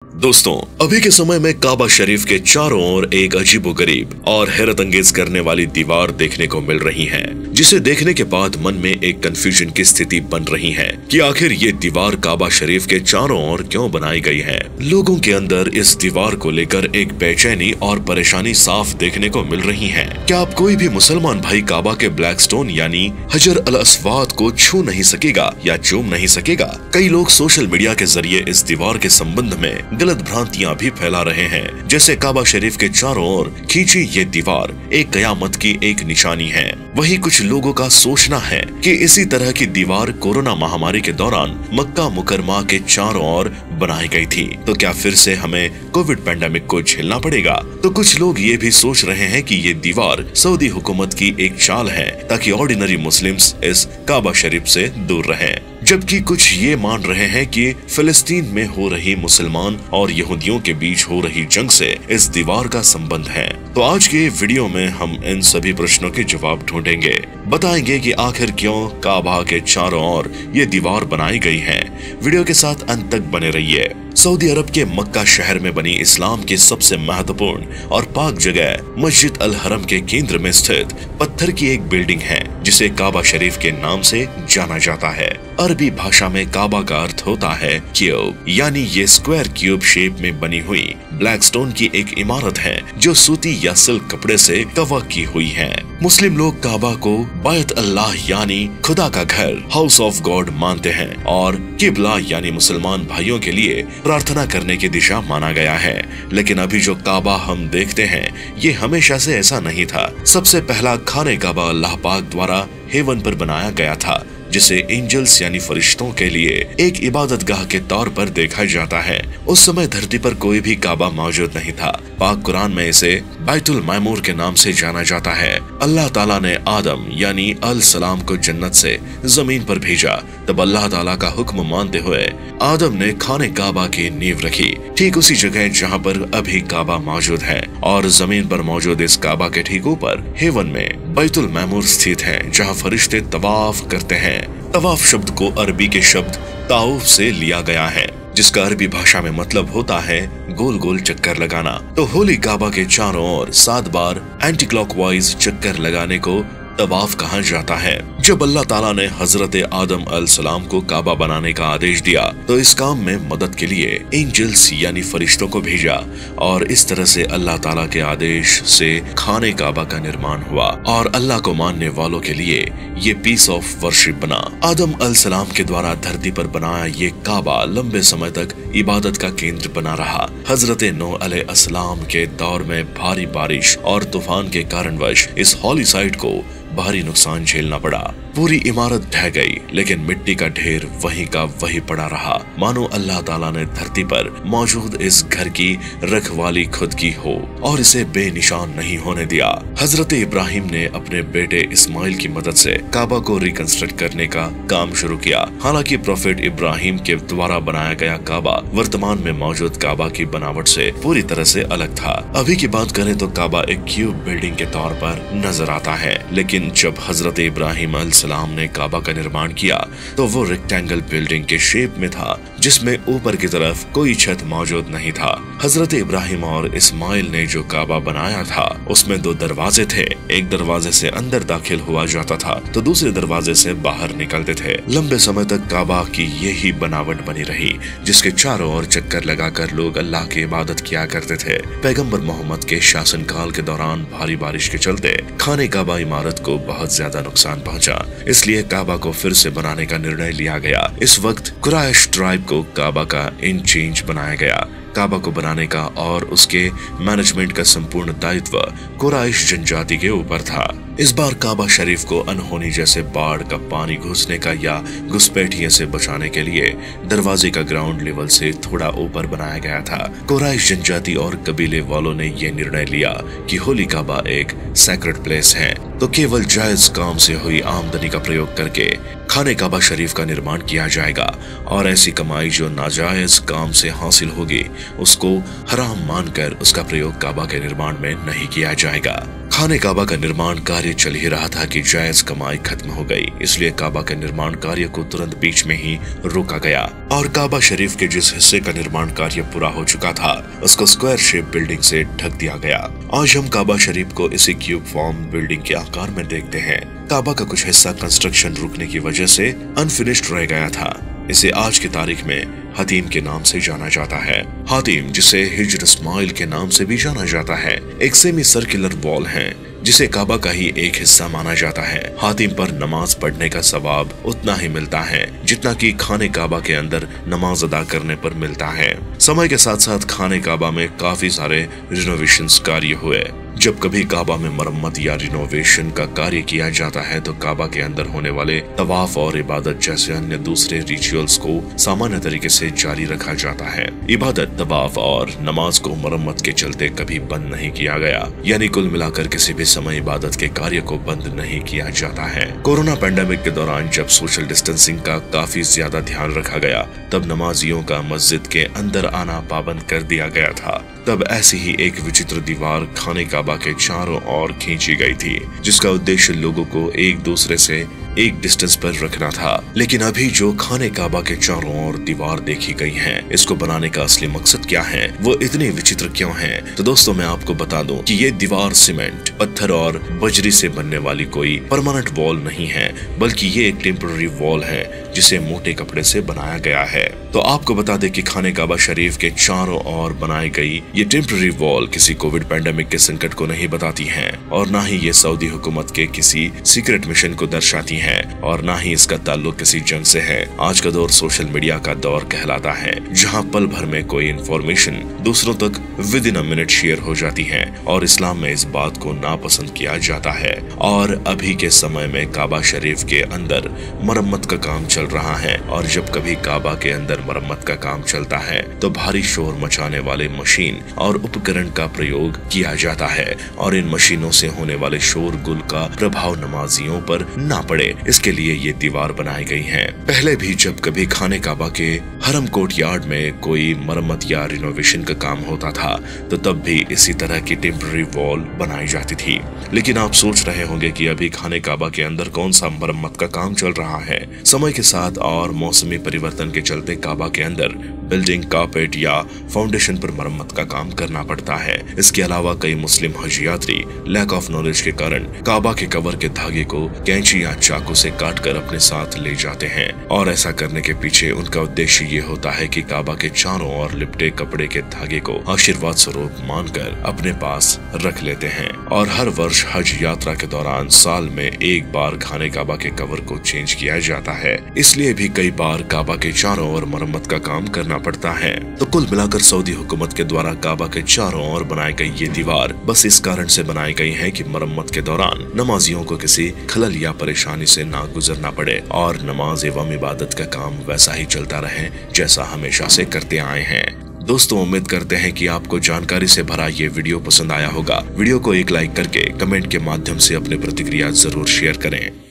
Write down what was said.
दोस्तों, अभी के समय में काबा शरीफ के चारों ओर एक अजीबोगरीब और हैरत अंगेज करने वाली दीवार देखने को मिल रही है, जिसे देखने के बाद मन में एक कंफ्यूजन की स्थिति बन रही है कि आखिर ये दीवार काबा शरीफ के चारों ओर क्यों बनाई गई है। लोगों के अंदर इस दीवार को लेकर एक बेचैनी और परेशानी साफ देखने को मिल रही है। क्या अब कोई भी मुसलमान भाई काबा के ब्लैक स्टोन यानी हजर अल अस्वाद को छू नहीं सकेगा या चूम नहीं सकेगा? कई लोग सोशल मीडिया के जरिए इस दीवार के संबंध में गलत भ्रांतियां भी फैला रहे हैं, जैसे काबा शरीफ के चारों ओर खींची ये दीवार एक कयामत की एक निशानी है। वहीं कुछ लोगों का सोचना है कि इसी तरह की दीवार कोरोना महामारी के दौरान मक्का मुकरमा के चारों ओर बनाई गई थी, तो क्या फिर से हमें कोविड पैंडेमिक को झेलना पड़ेगा? तो कुछ लोग ये भी सोच रहे हैं कि ये दीवार सऊदी हुकूमत की एक चाल है ताकि ऑर्डिनरी मुस्लिम्स इस काबा शरीफ से दूर रहें, जबकि कुछ ये मान रहे हैं कि फिलिस्तीन में हो रही मुसलमान और यहूदियों के बीच हो रही जंग से इस दीवार का संबंध है। तो आज के वीडियो में हम इन सभी प्रश्नों के जवाब ढूंढेंगे, बताएंगे कि आखिर क्यों काबा के चारों ओर ये दीवार बनाई गई है। वीडियो के साथ अंत तक बने रहिए। सऊदी अरब के मक्का शहर में बनी इस्लाम की सबसे महत्वपूर्ण और पाक जगह मस्जिद अल हरम के केंद्र में स्थित पत्थर की एक बिल्डिंग है, जिसे काबा शरीफ के नाम से जाना जाता है। अरबी भाषा में काबा का अर्थ होता है क्यूब, यानी ये स्क्वायर क्यूब शेप में बनी हुई ब्लैक स्टोन की एक इमारत है जो सूती या सिल्क कपड़े से कवर की हुई है। मुस्लिम लोग काबा को बैत अल्लाह यानी खुदा का घर, हाउस ऑफ गॉड मानते हैं और किबला यानी मुसलमान भाइयों के लिए प्रार्थना करने की दिशा माना गया है। लेकिन अभी जो काबा हम देखते हैं ये हमेशा से ऐसा नहीं था। सबसे पहला खाने काबा अल्लाह पाक द्वारा हेवन पर बनाया गया था, जिसे एंजल्स यानी फरिश्तों के लिए एक इबादत गाह के तौर पर देखा जाता है। उस समय धरती पर कोई भी काबा मौजूद नहीं था। पाक कुरान में इसे बैतुल मामूर के नाम से जाना जाता है। अल्लाह ताला ने आदम यानी अल सलाम को जन्नत से जमीन पर भेजा, तब अल्लाह ताला का हुक्म मानते हुए आदम ने खाने काबा की नींव रखी, ठीक उसी जगह जहाँ पर अभी काबा मौजूद है। और जमीन पर मौजूद इस काबा के ठीक ऊपर हेवन में बैतुल मामूर स्थित है, जहाँ फरिश्ते तवाफ करते हैं। तवाफ शब्द को अरबी के शब्द ताउफ से लिया गया है, जिसका अरबी भाषा में मतलब होता है गोल गोल चक्कर लगाना। तो होली काबा के चारों ओर 7 बार एंटी क्लॉकवाइज चक्कर लगाने को तवाफ कहा जाता है। जब अल्लाह ताला ने हजरत आदम अल सलाम को काबा बनाने का आदेश दिया, तो इस काम में मदद के लिए एंजल्स यानी फरिश्तों को भेजा और इस तरह से अल्लाह ताला के आदेश से खाने काबा का निर्माण हुआ और अल्लाह को मानने वालों के लिए ये पीस ऑफ वर्शिप बना। आदम अल सलाम के द्वारा धरती पर बनाया ये काबा लंबे समय तक इबादत का केंद्र बना रहा। हजरत नूह अलैहिस्सलाम के दौर में भारी बारिश और तूफान के कारणवश इस हॉली साइट को भारी नुकसान झेलना पड़ा। पूरी इमारत ढह गई, लेकिन मिट्टी का ढेर वहीं का वहीं पड़ा रहा, मानो अल्लाह ताला ने धरती पर मौजूद इस घर की रखवाली खुद की हो और इसे बेनिशान नहीं होने दिया। हजरत इब्राहिम ने अपने बेटे इस्माइल की मदद से काबा को रिकंस्ट्रक्ट करने का काम शुरू किया। हालांकि प्रोफेट इब्राहिम के द्वारा बनाया गया काबा वर्तमान में मौजूद काबा की बनावट से पूरी तरह से अलग था। अभी की बात करें तो काबा एक क्यूब बिल्डिंग के तौर पर नजर आता है, लेकिन जब हजरत इब्राहिम अलैहिस्सलाम ने काबा का निर्माण किया तो वो रेक्टेंगल बिल्डिंग के शेप में था, जिसमें ऊपर की तरफ कोई छत मौजूद नहीं था। हजरत इब्राहिम और इस्माइल ने जो काबा बनाया था उसमें 2 दरवाजे थे। एक दरवाजे से अंदर दाखिल हुआ जाता था तो दूसरे दरवाजे से बाहर निकलते थे। लंबे समय तक काबा की यही बनावट बनी रही, जिसके चारों ओर चक्कर लगाकर लोग अल्लाह की इबादत किया करते थे। पैगंबर मोहम्मद के शासनकाल के दौरान भारी बारिश के चलते खाने काबा इमारत को बहुत ज्यादा नुकसान पहुंचा, इसलिए काबा को फिर से बनाने का निर्णय लिया गया। इस वक्त कुरैश ट्राइब को काबा का इंचार्ज बनाया गया। काबा को बनाने का और उसके मैनेजमेंट का संपूर्ण दायित्व कुरैश जनजाति के ऊपर था। इस बार काबा शरीफ को अनहोनी जैसे बाढ़ का पानी घुसने का या घुसपैठियों से बचाने के लिए दरवाजे का ग्राउंड लेवल से थोड़ा ऊपर बनाया गया था। कुरैश जनजाति और कबीले वालों ने यह निर्णय लिया कि होली काबा एक सैक्रेड प्लेस है, तो केवल जायज काम से हुई आमदनी का प्रयोग करके खाने काबा शरीफ का निर्माण किया जाएगा और ऐसी कमाई जो नाजायज काम से हासिल होगी उसको हराम मानकर उसका प्रयोग काबा के निर्माण में नहीं किया जाएगा। खाने काबा का निर्माण कार्य चल ही रहा था कि जायज कमाई खत्म हो गई, इसलिए काबा के निर्माण कार्य को तुरंत बीच में ही रोका गया और काबा शरीफ के जिस हिस्से का निर्माण कार्य पूरा हो चुका था उसको स्क्वायर शेप बिल्डिंग से ढक दिया गया। आज हम काबा शरीफ को इसी क्यूब फॉर्म बिल्डिंग के आकार में देखते हैं। काबा का कुछ हिस्सा कंस्ट्रक्शन रुकने की वजह से अनफिनिश्ड रह गया था। इसे आज की तारीख में हतीम के नाम से जाना जाता है। हतीम, जिसे हिज्र इस्माइल के नाम से भी जाना जाता है, एक सेमी सर्कुलर वॉल है जिसे काबा का ही एक हिस्सा माना जाता है। हातिम पर नमाज पढ़ने का सवाब उतना ही मिलता है जितना कि खाने काबा के अंदर नमाज अदा करने पर मिलता है। समय के साथ साथ खाने काबा में काफी सारे रिनोवेशंस कार्य हुए। जब कभी काबा में मरम्मत या रिनोवेशन का कार्य किया जाता है तो काबा के अंदर होने वाले तवाफ और इबादत जैसे अन्य दूसरे रिचुअल्स को सामान्य तरीके से जारी रखा जाता है। इबादत, तवाफ और नमाज को मरम्मत के चलते कभी बंद नहीं किया गया, यानी कुल मिलाकर किसी भी समय इबादत के कार्य को बंद नहीं किया जाता है। कोरोना पैंडेमिक के दौरान जब सोशल डिस्टेंसिंग का काफी ज्यादा ध्यान रखा गया तब नमाजियों का मस्जिद के अंदर आना पाबंद कर दिया गया था। तब ऐसी ही एक विचित्र दीवार खाने काबा के चारों ओर खींची गई थी जिसका उद्देश्य लोगों को एक दूसरे से एक डिस्टेंस पर रखना था। लेकिन अभी जो खाने काबा के चारों ओर दीवार देखी गई है, इसको बनाने का असली मकसद क्या है, वो इतनी विचित्र क्यों है? तो दोस्तों मैं आपको बता दूं कि ये दीवार सीमेंट, पत्थर और बजरी से बनने वाली कोई परमानेंट वॉल नहीं है, बल्कि ये एक टेम्पररी वॉल है जिसे मोटे कपड़े से बनाया गया है। तो आपको बता दें कि खाने काबा शरीफ के चारों ओर बनाई गई ये टेम्पररी वॉल किसी कोविड पैंडेमिक के संकट को नहीं बताती है और न ही ये सऊदी हुकूमत के किसी सीक्रेट मिशन को दर्शाती है और न ही इसका ताल्लुक किसी जंग से है। आज का दौर सोशल मीडिया का दौर कहलाता है जहां पल भर में कोई इन्फॉर्मेशन दूसरों तक with in a minute share हो जाती है और इस्लाम में इस बात को नापसंद किया जाता है। और अभी के समय में काबा शरीफ के अंदर मरम्मत का काम चल रहा है और जब कभी काबा के अंदर मरम्मत का काम चलता है तो भारी शोर मचाने वाले मशीन और उपकरण का प्रयोग किया जाता है और इन मशीनों से होने वाले शोरगुल का प्रभाव नमाजियों पर ना पड़े, इसके लिए ये दीवार बनाई गई है। पहले भी जब कभी खाने काबा के हरम कोर्ट यार्ड में कोई मरम्मत या रिनोवेशन का काम होता था तो तब भी इसी तरह की टेम्पररी वॉल बनाई जाती थी। लेकिन आप सोच रहे होंगे कि अभी खाने काबा के अंदर कौन सा मरम्मत का काम चल रहा है। समय के साथ और मौसमी परिवर्तन के चलते काबा के अंदर बिल्डिंग, कारपेट या फाउंडेशन पर मरम्मत का काम करना पड़ता है। इसके अलावा कई मुस्लिम हज यात्री लैक ऑफ नॉलेज के कारण काबा के कवर के धागे को कैंची या चाकू से काटकर अपने साथ ले जाते हैं और ऐसा करने के पीछे उनका उद्देश्य ये होता है कि काबा के चारों ओर लिपटे कपड़े के धागे को आशीर्वाद स्वरूप मानकर अपने पास रख लेते हैं। और हर वर्ष हज यात्रा के दौरान साल में एक बार खाने काबा के कवर को चेंज किया जाता है, इसलिए भी कई बार काबा के चारों ओर मरम्मत का काम करना पड़ता है। तो कुल मिलाकर सऊदी हुकूमत के द्वारा काबा के चारों ओर बनाई गई ये दीवार बस इस कारण से बनाई गई है कि मरम्मत के दौरान नमाजियों को किसी खलल या परेशानी से ना गुजरना पड़े और नमाज एवं इबादत का काम वैसा ही चलता रहे जैसा हमेशा से करते आए हैं। दोस्तों उम्मीद करते हैं कि आपको जानकारी से भरा ये वीडियो पसंद आया होगा। वीडियो को एक लाइक करके कमेंट के माध्यम से अपनी प्रतिक्रिया जरूर शेयर करें।